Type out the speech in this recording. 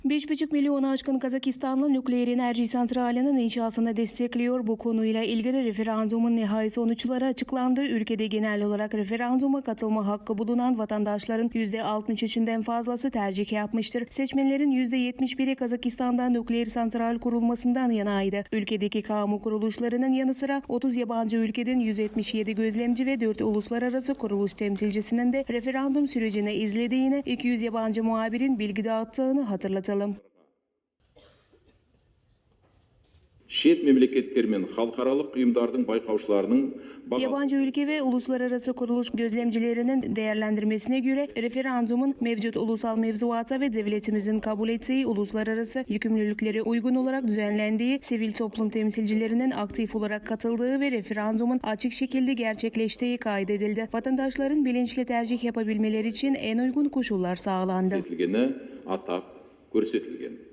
5,5 milyonu aşkın Kazakistanlı nükleer enerji santralinin inşasını destekliyor. Bu konuyla ilgili referandumun nihai sonuçları açıklandı. Ülkede genel olarak referanduma katılma hakkı bulunan vatandaşların %63'ünden fazlası tercih yapmıştır. Seçmenlerin %71'i Kazakistan'da nükleer santral kurulmasından yanaydı. Ülkedeki kamu kuruluşlarının yanı sıra 30 yabancı ülkeden 177 gözlemci ve 4 uluslararası kuruluş temsilcisinin de referandum sürecini izlediğini, 200 yabancı muhabirin bilgi dağıttığını hatırlatalım. Şet memleketler men halkaralık uyumdardın baykauşlarının yabancı ülke ve uluslararası kuruluş gözlemcilerinin değerlendirmesine göre referandumun mevcut ulusal mevzuata ve devletimizin kabul ettiği uluslararası yükümlülüklere uygun olarak düzenlendiği, sivil toplum temsilcilerinin aktif olarak katıldığı ve referandumun açık şekilde gerçekleştiği kaydedildi. Vatandaşların bilinçli tercih yapabilmeleri için en uygun koşullar sağlandı. Atap görsetilgen.